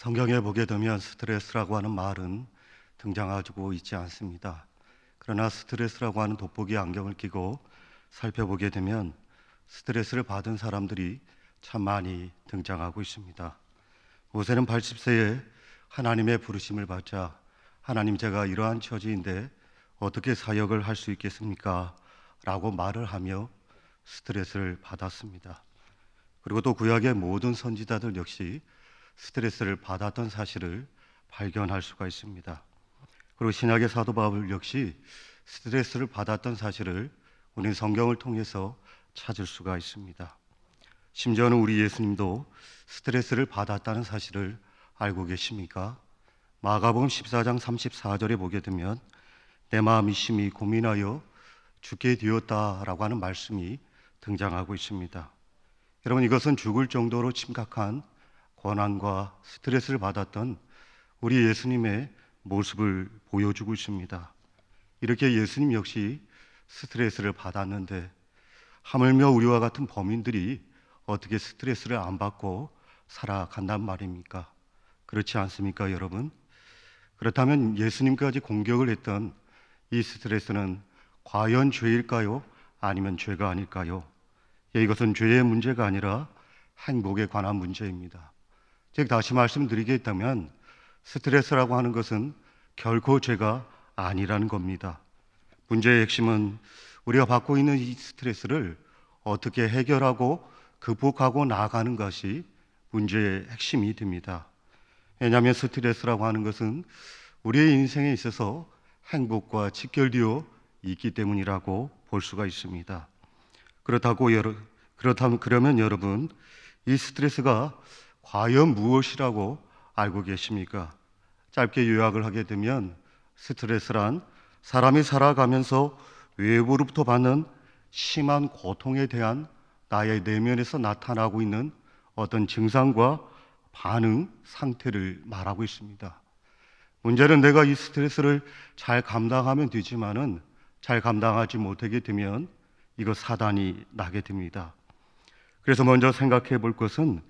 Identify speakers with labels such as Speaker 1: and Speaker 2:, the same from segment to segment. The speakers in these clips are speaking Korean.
Speaker 1: 성경에 보게 되면 스트레스라고 하는 말은 등장하고 있지 않습니다. 그러나 스트레스라고 하는 돋보기 안경을 끼고 살펴보게 되면 스트레스를 받은 사람들이 참 많이 등장하고 있습니다. 모세는 80세에 하나님의 부르심을 받자 하나님, 제가 이러한 처지인데 어떻게 사역을 할 수 있겠습니까? 라고 말을 하며 스트레스를 받았습니다. 그리고 또 구약의 모든 선지자들 역시 스트레스를 받았던 사실을 발견할 수가 있습니다. 그리고 신약의 사도 바울 역시 스트레스를 받았던 사실을 우리 성경을 통해서 찾을 수가 있습니다. 심지어는 우리 예수님도 스트레스를 받았다는 사실을 알고 계십니까? 마가복음 14장 34절에 보게 되면 내 마음이 심히 고민하여 죽게 되었다라고 하는 말씀이 등장하고 있습니다. 여러분, 이것은 죽을 정도로 심각한 고난과 스트레스를 받았던 우리 예수님의 모습을 보여주고 있습니다. 이렇게 예수님 역시 스트레스를 받았는데 하물며 우리와 같은 범인들이 어떻게 스트레스를 안 받고 살아간단 말입니까? 그렇지 않습니까, 여러분? 그렇다면 예수님까지 공격을 했던 이 스트레스는 과연 죄일까요? 아니면 죄가 아닐까요? 이것은 죄의 문제가 아니라 행복에 관한 문제입니다. 즉, 다시 말씀드리겠다면 스트레스라고 하는 것은 결코 죄가 아니라는 겁니다. 문제의 핵심은 우리가 받고 있는 이 스트레스를 어떻게 해결하고 극복하고 나아가는 것이 문제의 핵심이 됩니다. 왜냐하면 스트레스라고 하는 것은 우리의 인생에 있어서 행복과 직결되어 있기 때문이라고 볼 수가 있습니다. 그러면 여러분, 이 스트레스가 과연 무엇이라고 알고 계십니까? 짧게 요약을 하게 되면 스트레스란 사람이 살아가면서 외부로부터 받는 심한 고통에 대한 나의 내면에서 나타나고 있는 어떤 증상과 반응 상태를 말하고 있습니다. 문제는 내가 이 스트레스를 잘 감당하면 되지만은 잘 감당하지 못하게 되면 이거 사단이 나게 됩니다. 그래서 먼저 생각해 볼 것은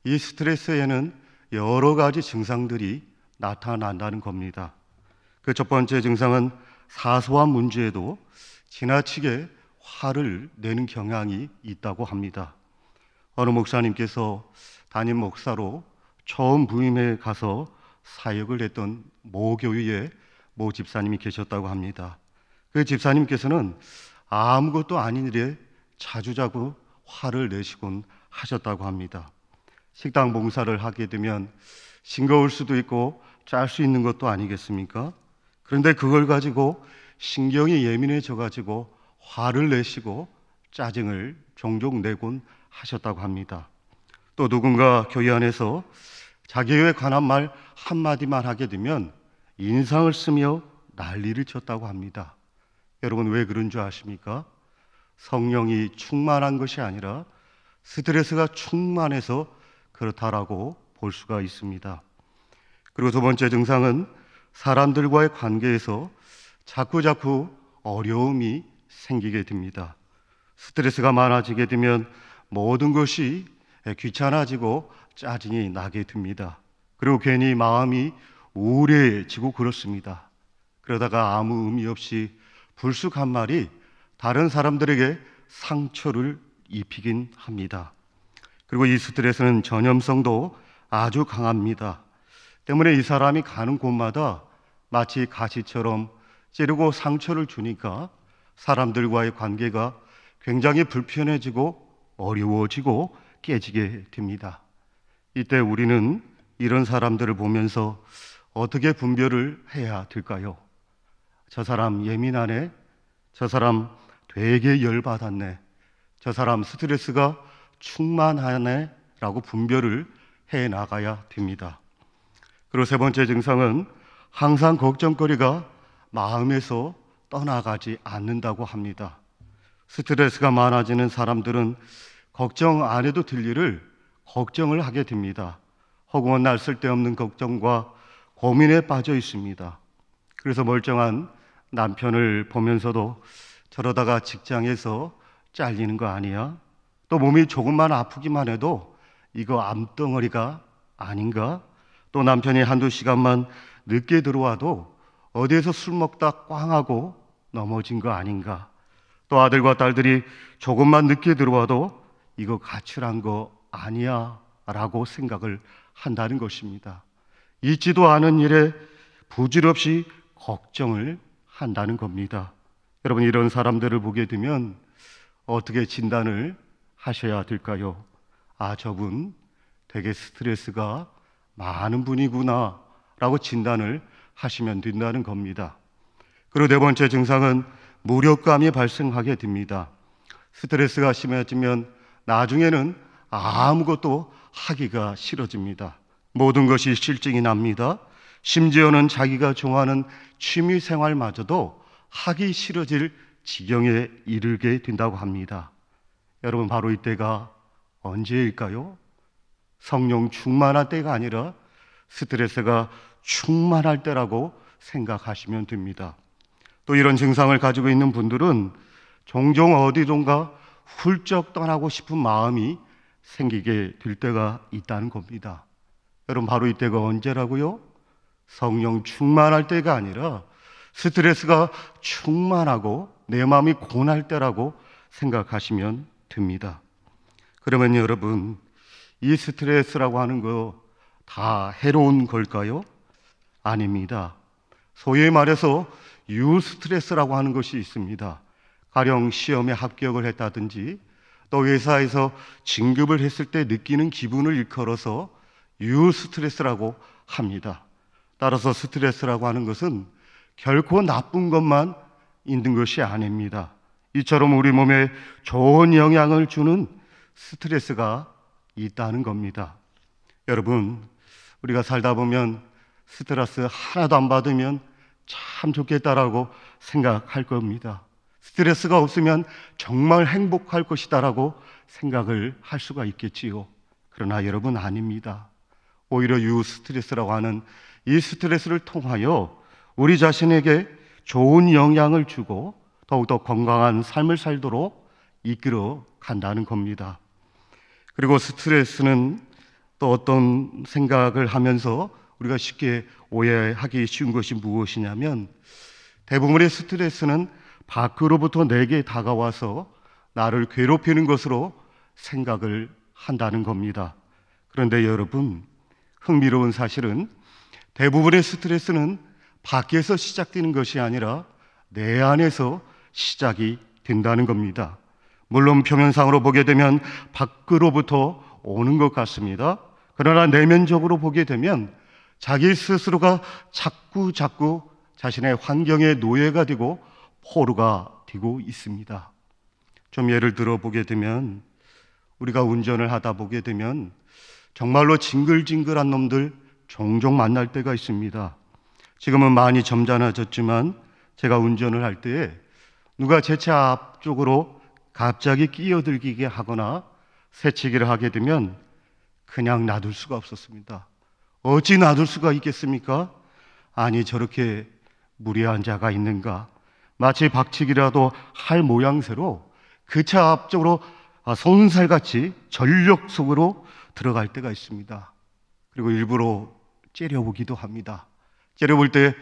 Speaker 1: 이 스트레스에는 여러 가지 증상들이 나타난다는 겁니다. 그 첫 번째 증상은 사소한 문제에도 지나치게 화를 내는 경향이 있다고 합니다. 어느 목사님께서 담임 목사로 처음 부임해 가서 사역을 했던 모 교회에 모 집사님이 계셨다고 합니다. 그 집사님께서는 아무것도 아닌 일에 자주자주 화를 내시곤 하셨다고 합니다. 식당 봉사를 하게 되면 싱거울 수도 있고 짤 수 있는 것도 아니겠습니까? 그런데 그걸 가지고 신경이 예민해져 가지고 화를 내시고 짜증을 종종 내곤 하셨다고 합니다. 또 누군가 교회 안에서 자기에 관한 말 한마디만 하게 되면 인상을 쓰며 난리를 쳤다고 합니다. 여러분, 왜 그런 줄 아십니까? 성령이 충만한 것이 아니라 스트레스가 충만해서 그렇다라고 볼 수가 있습니다. 그리고 두 번째 증상은 사람들과의 관계에서 자꾸자꾸 어려움이 생기게 됩니다. 스트레스가 많아지게 되면 모든 것이 귀찮아지고 짜증이 나게 됩니다. 그리고 괜히 마음이 우울해지고 그렇습니다. 그러다가 아무 의미 없이 불쑥한 말이 다른 사람들에게 상처를 입히긴 합니다. 그리고 이 스트레스는 전염성도 아주 강합니다. 때문에 이 사람이 가는 곳마다 마치 가시처럼 찌르고 상처를 주니까 사람들과의 관계가 굉장히 불편해지고 어려워지고 깨지게 됩니다. 이때 우리는 이런 사람들을 보면서 어떻게 분별을 해야 될까요? 저 사람 예민하네, 저 사람 되게 열받았네, 저 사람 스트레스가 충만하네 라고 분별을 해 나가야 됩니다. 그리고 세 번째 증상은 항상 걱정거리가 마음에서 떠나가지 않는다고 합니다. 스트레스가 많아지는 사람들은 걱정 안 해도 될 일을 걱정을 하게 됩니다. 허구한 날 쓸데없는 걱정과 고민에 빠져 있습니다. 그래서 멀쩡한 남편을 보면서도 저러다가 직장에서 잘리는 거 아니야? 또 몸이 조금만 아프기만 해도 이거 암덩어리가 아닌가? 또 남편이 한두 시간만 늦게 들어와도 어디에서 술 먹다 꽝하고 넘어진 거 아닌가. 또 아들과 딸들이 조금만 늦게 들어와도 이거 가출한 거 아니야 라고 생각을 한다는 것입니다. 있지도 않은 일에 부질없이 걱정을 한다는 겁니다. 여러분, 이런 사람들을 보게 되면 어떻게 진단을 하셔야 될까요? 아, 저분 되게 스트레스가 많은 분이구나 라고 진단을 하시면 된다는 겁니다. 그리고 네 번째 증상은 무력감이 발생하게 됩니다. 스트레스가 심해지면 나중에는 아무것도 하기가 싫어집니다. 모든 것이 실증이 납니다. 심지어는 자기가 좋아하는 취미 생활마저도 하기 싫어질 지경에 이르게 된다고 합니다. 여러분, 바로 이때가 언제일까요? 성령 충만할 때가 아니라 스트레스가 충만할 때라고 생각하시면 됩니다. 또 이런 증상을 가지고 있는 분들은 종종 어디론가 훌쩍 떠나고 싶은 마음이 생기게 될 때가 있다는 겁니다. 여러분, 바로 이때가 언제라고요? 성령 충만할 때가 아니라 스트레스가 충만하고 내 마음이 고날 때라고 생각하시면 됩니다. 그러면 여러분, 이 스트레스라고 하는 거 다 해로운 걸까요? 아닙니다. 소위 말해서 유스트레스라고 하는 것이 있습니다. 가령 시험에 합격을 했다든지 또 회사에서 진급을 했을 때 느끼는 기분을 일컬어서 유스트레스라고 합니다. 따라서 스트레스라고 하는 것은 결코 나쁜 것만 있는 것이 아닙니다. 이처럼 우리 몸에 좋은 영향을 주는 스트레스가 있다는 겁니다. 여러분, 우리가 살다 보면 스트레스 하나도 안 받으면 참 좋겠다라고 생각할 겁니다. 스트레스가 없으면 정말 행복할 것이다라고 생각을 할 수가 있겠지요. 그러나 여러분, 아닙니다. 오히려 유스트레스라고 하는 이 스트레스를 통하여 우리 자신에게 좋은 영향을 주고 더욱더 건강한 삶을 살도록 이끌어 간다는 겁니다. 그리고 스트레스는 또 어떤 생각을 하면서 우리가 쉽게 오해하기 쉬운 것이 무엇이냐면, 대부분의 스트레스는 밖으로부터 내게 다가와서 나를 괴롭히는 것으로 생각을 한다는 겁니다. 그런데 여러분, 흥미로운 사실은 대부분의 스트레스는 밖에서 시작되는 것이 아니라 내 안에서 시작이 된다는 겁니다. 물론 표면상으로 보게 되면 밖으로부터 오는 것 같습니다. 그러나 내면적으로 보게 되면 자기 스스로가 자꾸 자신의 환경의 노예가 되고 포로가 되고 있습니다. 좀 예를 들어 보게 되면, 우리가 운전을 하다 보게 되면 정말로 징글징글한 놈들 종종 만날 때가 있습니다. 지금은 많이 점잖아졌지만 제가 운전을 할 때 누가 제 차 앞쪽으로 갑자기 끼어들게 하거나 새치기를 하게 되면 그냥 놔둘 수가 없었습니다. 어찌 놔둘 수가 있겠습니까? 아니, 저렇게 무례한 자가 있는가? 마치 박치기라도 할 모양새로 그 차 앞쪽으로 손살같이 전력 속으로 들어갈 때가 있습니다. 그리고 일부러 째려보기도 합니다. 째려볼 때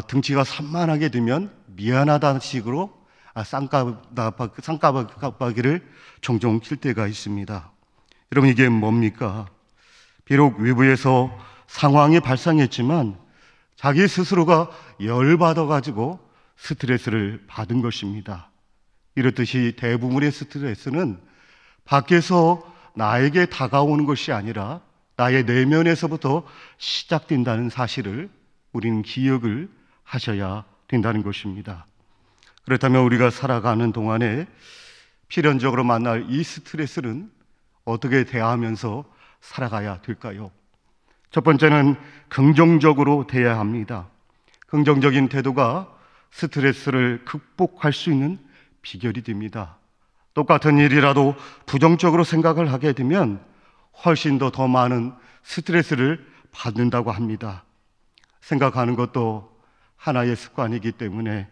Speaker 1: 등치가 산만하게 되면 미안하다는 식으로 쌍까바퀴를 종종 칠 때가 있습니다. 여러분, 이게 뭡니까? 비록 외부에서 상황이 발생했지만 자기 스스로가 열받아가지고 스트레스를 받은 것입니다. 이렇듯이 대부분의 스트레스는 밖에서 나에게 다가오는 것이 아니라 나의 내면에서부터 시작된다는 사실을 우리는 기억을 하셔야 된다는 것입니다. 그렇다면 우리가 살아가는 동안에 필연적으로 만날 이 스트레스는 어떻게 대하면서 살아가야 될까요? 첫 번째는 긍정적으로 대해야 합니다. 긍정적인 태도가 스트레스를 극복할 수 있는 비결이 됩니다. 똑같은 일이라도 부정적으로 생각을 하게 되면 훨씬 더 많은 스트레스를 받는다고 합니다. 생각하는 것도 하나의 습관이기 때문에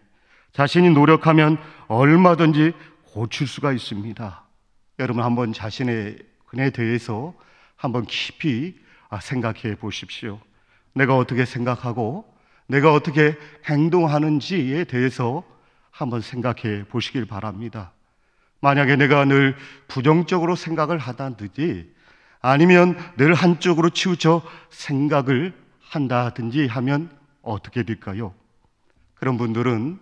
Speaker 1: 자신이 노력하면 얼마든지 고칠 수가 있습니다. 여러분, 한번 자신의 근에 대해서 한번 깊이 생각해 보십시오. 내가 어떻게 생각하고 내가 어떻게 행동하는지에 대해서 한번 생각해 보시길 바랍니다. 만약에 내가 늘 부정적으로 생각을 하다든지 아니면 늘 한쪽으로 치우쳐 생각을 한다든지 하면 어떻게 될까요? 그런 분들은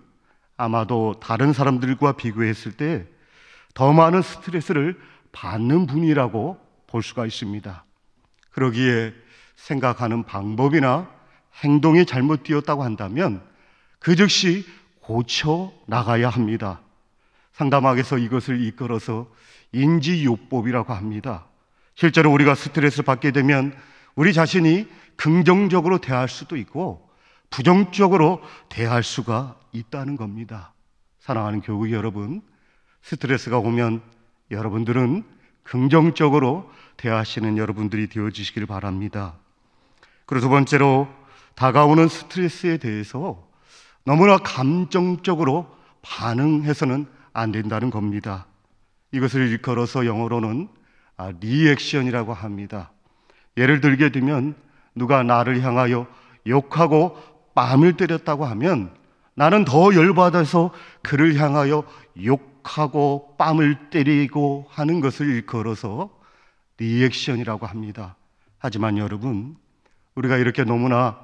Speaker 1: 아마도 다른 사람들과 비교했을 때 더 많은 스트레스를 받는 분이라고 볼 수가 있습니다. 그러기에 생각하는 방법이나 행동이 잘못되었다고 한다면 그 즉시 고쳐 나가야 합니다. 상담학에서 이것을 이끌어서 인지요법이라고 합니다. 실제로 우리가 스트레스를 받게 되면 우리 자신이 긍정적으로 대할 수도 있고 부정적으로 대할 수가 있다는 겁니다. 사랑하는 교우 여러분, 스트레스가 오면 여러분들은 긍정적으로 대하시는 여러분들이 되어주시길 바랍니다. 그리고 두 번째로, 다가오는 스트레스에 대해서 너무나 감정적으로 반응해서는 안 된다는 겁니다. 이것을 일컬어서 영어로는 리액션이라고 합니다. 예를 들게 되면 누가 나를 향하여 욕하고 뺨을 때렸다고 하면 나는 더 열받아서 그를 향하여 욕하고 뺨을 때리고 하는 것을 일컬어서 리액션이라고 합니다. 하지만 여러분, 우리가 이렇게 너무나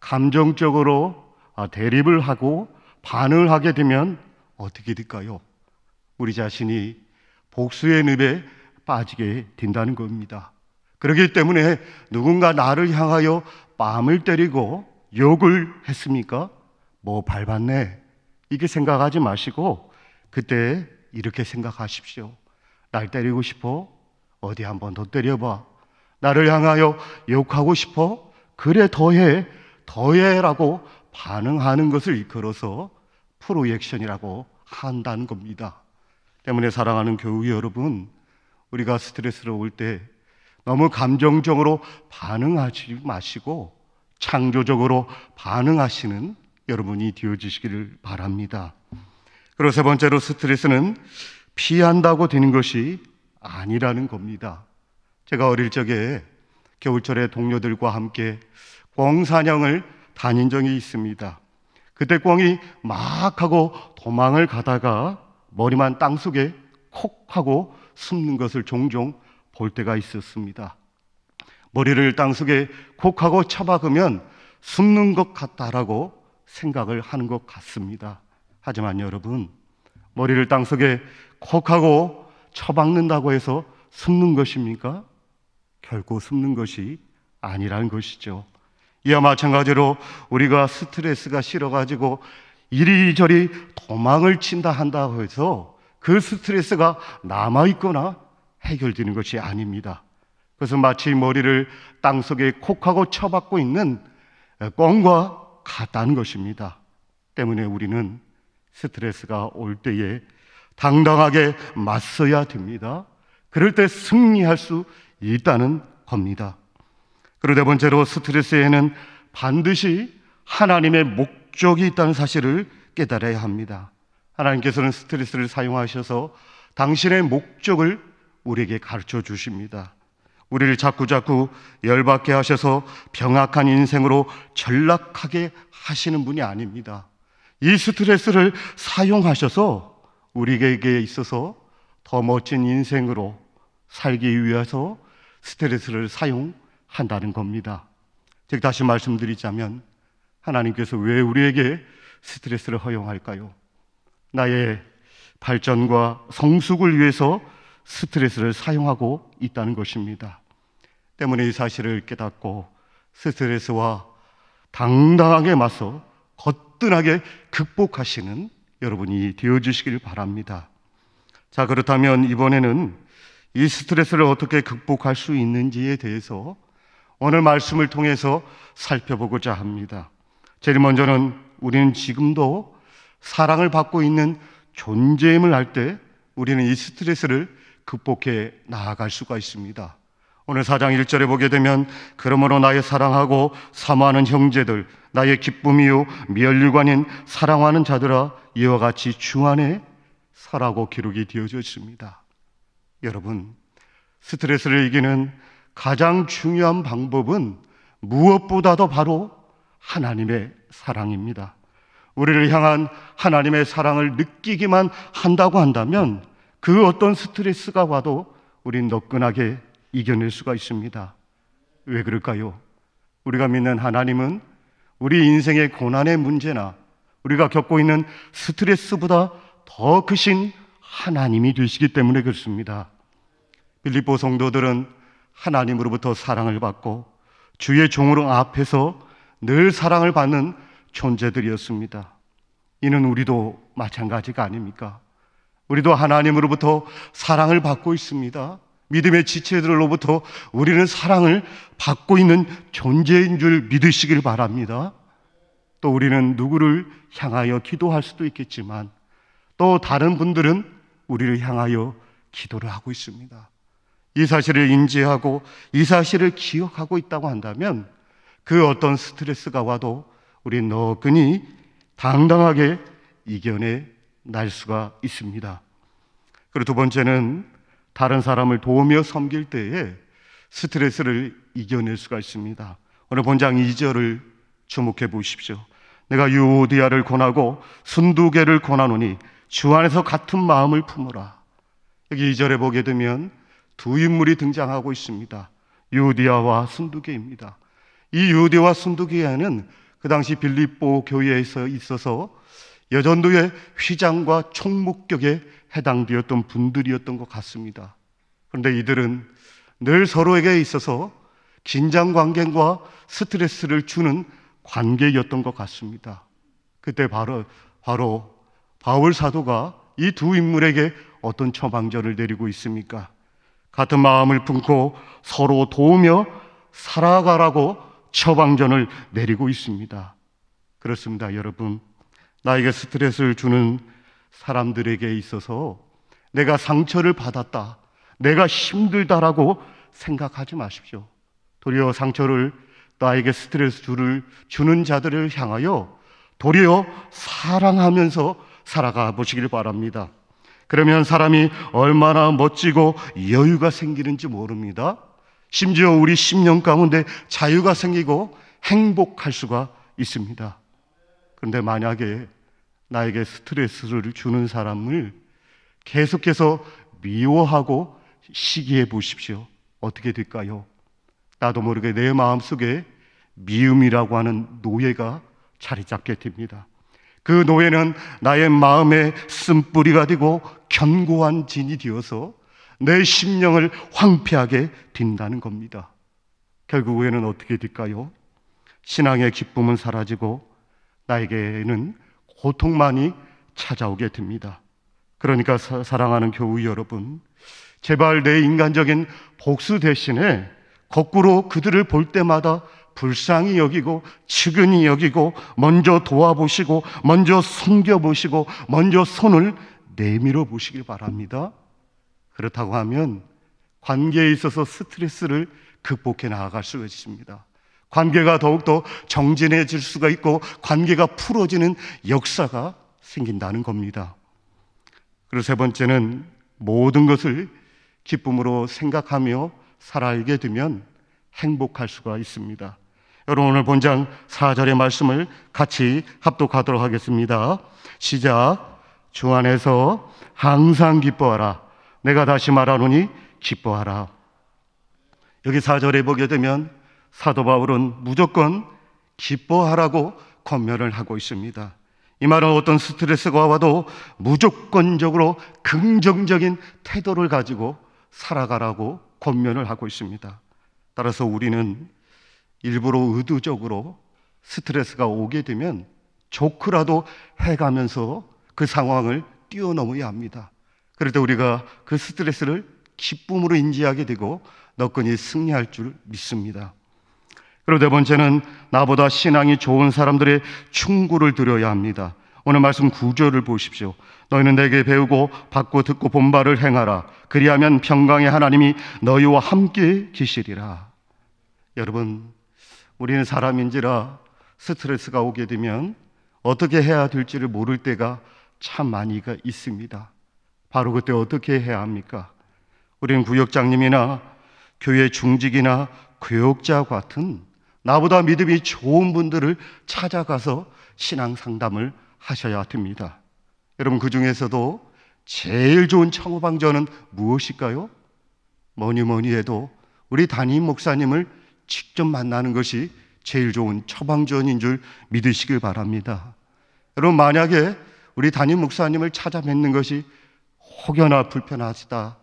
Speaker 1: 감정적으로 대립을 하고 반응을 하게 되면 어떻게 될까요? 우리 자신이 복수의 늪에 빠지게 된다는 겁니다. 그렇기 때문에 누군가 나를 향하여 뺨을 때리고 욕을 했습니까? 뭐 밟았네, 이렇게 생각하지 마시고 그때 이렇게 생각하십시오. 날 때리고 싶어? 어디 한번 더 때려봐. 나를 향하여 욕하고 싶어? 그래, 더해, 더해라고 반응하는 것을 일컬어서 프로액션이라고 한다는 겁니다. 때문에 사랑하는 교우 여러분, 우리가 스트레스를 올 때 너무 감정적으로 반응하지 마시고 창조적으로 반응하시는 여러분이 되어주시기를 바랍니다. 그리고 세 번째로, 스트레스는 피한다고 되는 것이 아니라는 겁니다. 제가 어릴 적에 겨울철에 동료들과 함께 꿩 사냥을 다닌 적이 있습니다. 그때 꿩이 막 하고 도망을 가다가 머리만 땅속에 콕 하고 숨는 것을 종종 볼 때가 있었습니다. 머리를 땅속에 콕 하고 쳐박으면 숨는 것 같다라고 생각을 하는 것 같습니다. 하지만 여러분, 머리를 땅속에 콕 하고 쳐박는다고 해서 숨는 것입니까? 결코 숨는 것이 아니라는 것이죠. 이와 마찬가지로 우리가 스트레스가 싫어가지고 이리저리 도망을 친다 한다고 해서 그 스트레스가 남아있거나 해결되는 것이 아닙니다. 그것은 마치 머리를 땅속에 콕하고 쳐박고 있는 꿩과 같다는 것입니다. 때문에 우리는 스트레스가 올 때에 당당하게 맞서야 됩니다. 그럴 때 승리할 수 있다는 겁니다. 그리고 네 번째로, 스트레스에는 반드시 하나님의 목적이 있다는 사실을 깨달아야 합니다. 하나님께서는 스트레스를 사용하셔서 당신의 목적을 우리에게 가르쳐 주십니다. 우리를 자꾸자꾸 열받게 하셔서 병악한 인생으로 전락하게 하시는 분이 아닙니다. 이 스트레스를 사용하셔서 우리에게 있어서 더 멋진 인생으로 살기 위해서 스트레스를 사용한다는 겁니다. 즉, 다시 말씀드리자면 하나님께서 왜 우리에게 스트레스를 허용할까요? 나의 발전과 성숙을 위해서 스트레스를 사용하고 있다는 것입니다. 때문에 이 사실을 깨닫고 스트레스와 당당하게 맞서 거뜬하게 극복하시는 여러분이 되어주시길 바랍니다. 자, 그렇다면 이번에는 이 스트레스를 어떻게 극복할 수 있는지에 대해서 오늘 말씀을 통해서 살펴보고자 합니다. 제일 먼저는 우리는 지금도 사랑을 받고 있는 존재임을 알 때 우리는 이 스트레스를 극복해 나아갈 수가 있습니다. 오늘 4장 1절에 보게 되면, 그러므로 나의 사랑하고 사모하는 형제들, 나의 기쁨이요 면류관인 사랑하는 자들아, 이와 같이 주 안에 서라고 기록이 되어져 있습니다. 여러분, 스트레스를 이기는 가장 중요한 방법은 무엇보다도 바로 하나님의 사랑입니다. 우리를 향한 하나님의 사랑을 느끼기만 한다고 한다면 그 어떤 스트레스가 와도 우린 너끈하게 이겨낼 수가 있습니다. 왜 그럴까요? 우리가 믿는 하나님은 우리 인생의 고난의 문제나 우리가 겪고 있는 스트레스보다 더 크신 하나님이 되시기 때문에 그렇습니다. 빌립보 성도들은 하나님으로부터 사랑을 받고 주의 종으로 앞에서 늘 사랑을 받는 존재들이었습니다. 이는 우리도 마찬가지가 아닙니까? 우리도 하나님으로부터 사랑을 받고 있습니다. 믿음의 지체들로부터 우리는 사랑을 받고 있는 존재인 줄 믿으시길 바랍니다. 또 우리는 누구를 향하여 기도할 수도 있겠지만 또 다른 분들은 우리를 향하여 기도를 하고 있습니다. 이 사실을 인지하고 이 사실을 기억하고 있다고 한다면 그 어떤 스트레스가 와도 우리는 너끈히 당당하게 이겨내 날 수가 있습니다. 그리고 두 번째는 다른 사람을 도우며 섬길 때에 스트레스를 이겨낼 수가 있습니다. 오늘 본장 2절을 주목해 보십시오. 내가 유오디아를 권하고 순두개를 권하노니 주 안에서 같은 마음을 품으라. 여기 2절에 보게 되면 두 인물이 등장하고 있습니다. 유오디아와 순두개입니다. 이 유오디아와 순두개는 그 당시 빌립보 교회에서 있어서 여전도의 휘장과 총목격에 해당되었던 분들이었던 것 같습니다. 그런데 이들은 늘 서로에게 있어서 긴장 관계와 스트레스를 주는 관계였던 것 같습니다. 그때 바로 바울 사도가 이 두 인물에게 어떤 처방전을 내리고 있습니까? 같은 마음을 품고 서로 도우며 살아가라고 처방전을 내리고 있습니다. 그렇습니다, 여러분. 나에게 스트레스를 주는 사람들에게 있어서 내가 상처를 받았다, 내가 힘들다라고 생각하지 마십시오. 도리어 상처를 나에게 스트레스를 주는 자들을 향하여 도리어 사랑하면서 살아가 보시길 바랍니다. 그러면 사람이 얼마나 멋지고 여유가 생기는지 모릅니다. 심지어 우리 심령 가운데 자유가 생기고 행복할 수가 있습니다. 그런데 만약에 나에게 스트레스를 주는 사람을 계속해서 미워하고 시기해 보십시오. 어떻게 될까요? 나도 모르게 내 마음속에 미움이라고 하는 노예가 자리 잡게 됩니다. 그 노예는 나의 마음에 쓴뿌리가 되고 견고한 진이 되어서 내 심령을 황폐하게 빈다는 겁니다. 결국에는 어떻게 될까요? 신앙의 기쁨은 사라지고 나에게는 고통만이 찾아오게 됩니다. 그러니까 사랑하는 교우 여러분, 제발 내 인간적인 복수 대신에 거꾸로 그들을 볼 때마다 불쌍히 여기고 측은히 여기고 먼저 도와보시고 먼저 섬겨보시고 먼저 손을 내밀어 보시길 바랍니다. 그렇다고 하면 관계에 있어서 스트레스를 극복해 나아갈 수가 있습니다. 관계가 더욱더 정진해질 수가 있고 관계가 풀어지는 역사가 생긴다는 겁니다. 그리고 세 번째는 모든 것을 기쁨으로 생각하며 살아가게 되면 행복할 수가 있습니다. 여러분, 오늘 본장 4절의 말씀을 같이 합독하도록 하겠습니다. 시작. 주 안에서 항상 기뻐하라. 내가 다시 말하노니 기뻐하라. 여기 4절에 보게 되면 사도 바울은 무조건 기뻐하라고 권면을 하고 있습니다. 이 말은 어떤 스트레스가 와도 무조건적으로 긍정적인 태도를 가지고 살아가라고 권면을 하고 있습니다. 따라서 우리는 일부러 의도적으로 스트레스가 오게 되면 조크라도 해가면서 그 상황을 뛰어넘어야 합니다. 그럴 때 우리가 그 스트레스를 기쁨으로 인지하게 되고 너끈히 승리할 줄 믿습니다. 그리고 네 번째는 나보다 신앙이 좋은 사람들의 충고를 들어야 합니다. 오늘 말씀 9절을 보십시오. 너희는 내게 배우고 받고 듣고 본 바를 행하라. 그리하면 평강의 하나님이 너희와 함께 계시리라. 여러분, 우리는 사람인지라 스트레스가 오게 되면 어떻게 해야 될지를 모를 때가 참 많이가 있습니다. 바로 그때 어떻게 해야 합니까? 우리는 구역장님이나 교회 중직이나 교역자 같은 나보다 믿음이 좋은 분들을 찾아가서 신앙 상담을 하셔야 됩니다. 여러분, 그 중에서도 제일 좋은 청후방전은 무엇일까요? 뭐니 해도 우리 담임 목사님을 직접 만나는 것이 제일 좋은 처방전인 줄 믿으시길 바랍니다. 여러분, 만약에 우리 담임 목사님을 찾아뵙는 것이 혹여나 불편하시다,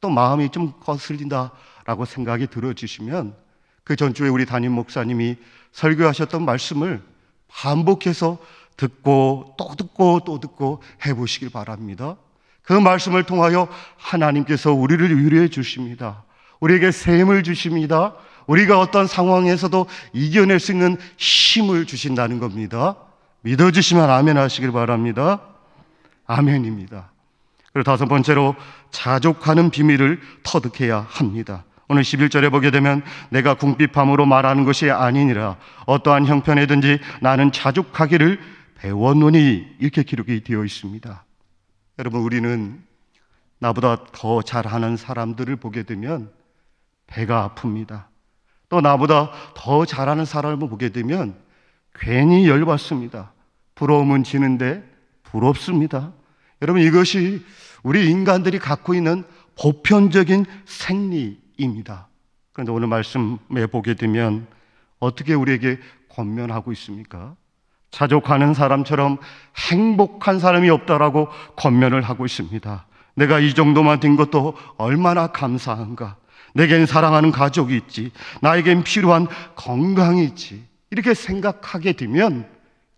Speaker 1: 또 마음이 좀 거슬린다라고 생각이 들어지시면 그 전주에 우리 담임 목사님이 설교하셨던 말씀을 반복해서 듣고 또 듣고 또 듣고 해보시길 바랍니다. 그 말씀을 통하여 하나님께서 우리를 위로해 주십니다. 우리에게 샘을 주십니다. 우리가 어떤 상황에서도 이겨낼 수 있는 힘을 주신다는 겁니다. 믿어주시면 아멘 하시길 바랍니다. 아멘입니다. 그리고 다섯 번째로, 자족하는 비밀을 터득해야 합니다. 오늘 11절에 보게 되면 내가 궁핍함으로 말하는 것이 아니니라 어떠한 형편에든지 나는 자족하기를 배웠노니, 이렇게 기록이 되어 있습니다. 여러분, 우리는 나보다 더 잘하는 사람들을 보게 되면 배가 아픕니다. 또 나보다 더 잘하는 사람을 보게 되면 괜히 열받습니다. 부러움은 지는데 부럽습니다. 여러분, 이것이 우리 인간들이 갖고 있는 보편적인 생리입니다. 그런데 오늘 말씀에 보게 되면 어떻게 우리에게 권면하고 있습니까? 자족하는 사람처럼 행복한 사람이 없다라고 권면을 하고 있습니다. 내가 이 정도만 된 것도 얼마나 감사한가. 내겐 사랑하는 가족이 있지, 나에겐 필요한 건강이 있지, 이렇게 생각하게 되면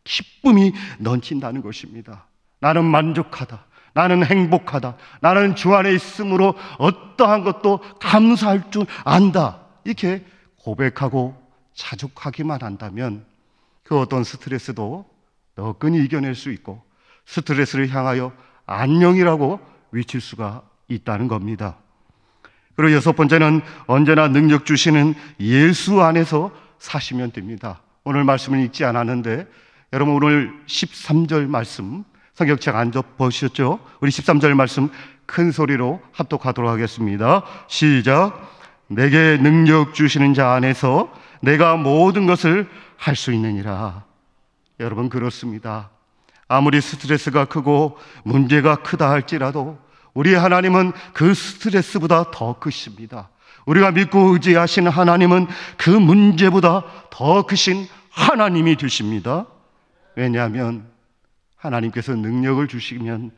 Speaker 1: 기쁨이 넘친다는 것입니다. 나는 만족하다, 나는 행복하다, 나는 주 안에 있으므로 어떠한 것도 감사할 줄 안다, 이렇게 고백하고 자족하기만 한다면 그 어떤 스트레스도 너끈히 이겨낼 수 있고 스트레스를 향하여 안녕이라고 외칠 수가 있다는 겁니다. 그리고 여섯 번째는 언제나 능력 주시는 예수 안에서 사시면 됩니다. 오늘 말씀을 읽지 않았는데 여러분, 오늘 13절 말씀 성경책 안 보셨죠? 우리 13절 말씀 큰 소리로 합독하도록 하겠습니다. 시작. 내게 능력 주시는 자 안에서 내가 모든 것을 할 수 있느니라. 여러분, 그렇습니다. 아무리 스트레스가 크고 문제가 크다 할지라도 우리 하나님은 그 스트레스보다 더 크십니다. 우리가 믿고 의지하시는 하나님은 그 문제보다 더 크신 하나님이 되십니다. 왜냐하면 하나님께서 능력을 주시면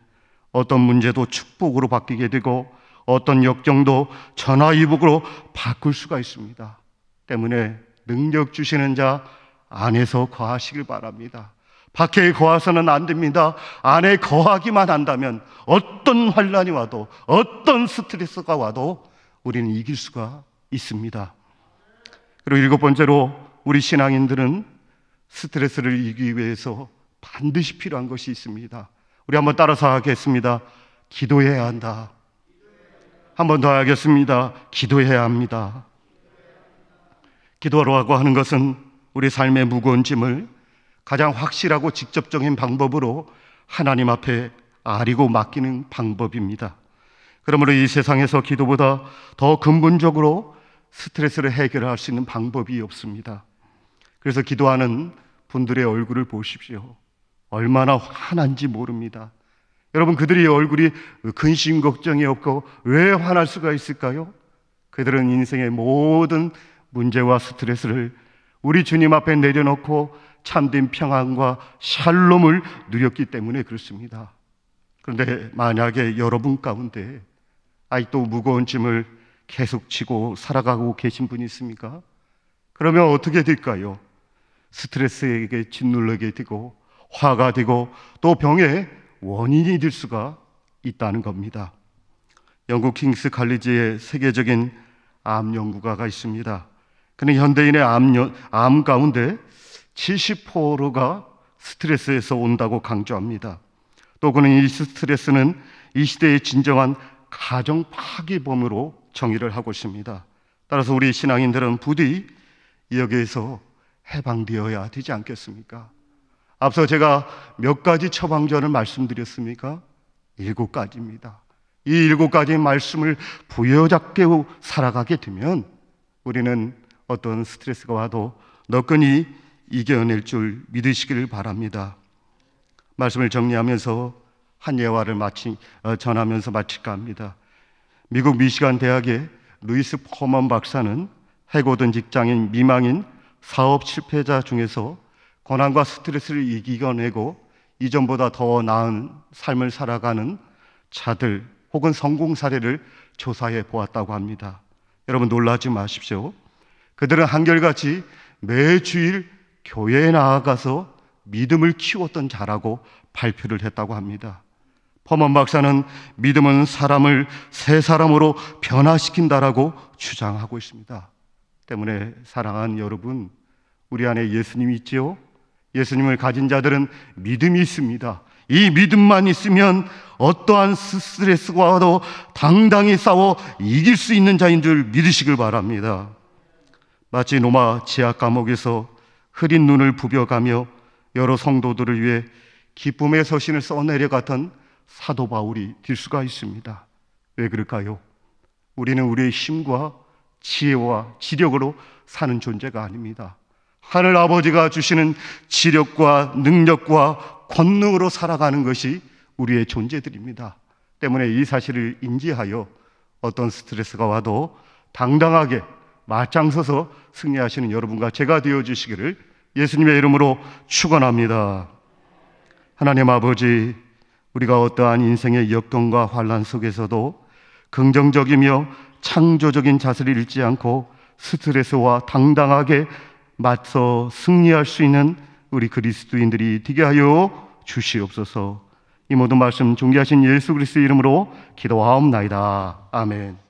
Speaker 1: 어떤 문제도 축복으로 바뀌게 되고 어떤 역경도 전화위복으로 바꿀 수가 있습니다. 때문에 능력 주시는 자 안에서 거하시길 바랍니다. 밖에 거하서는 안 됩니다. 안에 거하기만 한다면 어떤 환난이 와도 어떤 스트레스가 와도 우리는 이길 수가 있습니다. 그리고 일곱 번째로, 우리 신앙인들은 스트레스를 이기기 위해서 반드시 필요한 것이 있습니다. 우리 한번 따라서 하겠습니다. 기도해야 한다. 한 번 더 하겠습니다. 기도해야 합니다. 기도라고 하는 것은 우리 삶의 무거운 짐을 가장 확실하고 직접적인 방법으로 하나님 앞에 아리고 맡기는 방법입니다. 그러므로 이 세상에서 기도보다 더 근본적으로 스트레스를 해결할 수 있는 방법이 없습니다. 그래서 기도하는 분들의 얼굴을 보십시오. 얼마나 화난지 모릅니다. 여러분, 그들의 얼굴이 근심 걱정이 없고 왜 화날 수가 있을까요? 그들은 인생의 모든 문제와 스트레스를 우리 주님 앞에 내려놓고 참된 평안과 샬롬을 누렸기 때문에 그렇습니다. 그런데 만약에 여러분 가운데 아직도 무거운 짐을 계속 지고 살아가고 계신 분이 있습니까? 그러면 어떻게 될까요? 스트레스에게 짓눌리게 되고 화가 되고 또 병의 원인이 될 수가 있다는 겁니다. 영국 킹스 칼리지의 세계적인 암 연구가가 있습니다. 그는 현대인의 암 가운데 70%가 스트레스에서 온다고 강조합니다. 또 그는 이 스트레스는 이 시대의 진정한 가정 파괴범으로 정의를 하고 있습니다. 따라서 우리 신앙인들은 부디 여기에서 해방되어야 되지 않겠습니까? 앞서 제가 몇 가지 처방전을 말씀드렸습니까? 7가지입니다. 이 7가지 말씀을 부여잡게 살아가게 되면 우리는 어떤 스트레스가 와도 너끈히 이겨낼 줄 믿으시기를 바랍니다. 말씀을 정리하면서 한 예화를 전하면서 마칠까 합니다. 미국 미시간 대학의 루이스 포먼 박사는 해고된 직장인, 미망인, 사업 실패자 중에서 고난과 스트레스를 이겨내고 이전보다 더 나은 삶을 살아가는 자들 혹은 성공 사례를 조사해 보았다고 합니다. 여러분 놀라지 마십시오. 그들은 한결같이 매주일 교회에 나아가서 믿음을 키웠던 자라고 발표를 했다고 합니다. 퍼먼 박사는 믿음은 사람을 새 사람으로 변화시킨다라고 주장하고 있습니다. 때문에 사랑하는 여러분, 우리 안에 예수님이 있지요? 예수님을 가진 자들은 믿음이 있습니다. 이 믿음만 있으면 어떠한 스트레스와도 당당히 싸워 이길 수 있는 자인 줄 믿으시길 바랍니다. 마치 로마 지하 감옥에서 흐린 눈을 부벼가며 여러 성도들을 위해 기쁨의 서신을 써내려갔던 사도 바울이 될 수가 있습니다. 왜 그럴까요? 우리는 우리의 힘과 지혜와 지력으로 사는 존재가 아닙니다. 하늘 아버지가 주시는 지력과 능력과 권능으로 살아가는 것이 우리의 존재들입니다. 때문에 이 사실을 인지하여 어떤 스트레스가 와도 당당하게 맞장서서 승리하시는 여러분과 제가 되어주시기를 예수님의 이름으로 축원합니다. 하나님 아버지, 우리가 어떠한 인생의 역경과 환난 속에서도 긍정적이며 창조적인 자세를 잃지 않고 스트레스와 당당하게 맞서 승리할 수 있는 우리 그리스도인들이 되게 하여 주시옵소서. 이 모든 말씀 존귀하신 예수 그리스도의 이름으로 기도하옵나이다. 아멘.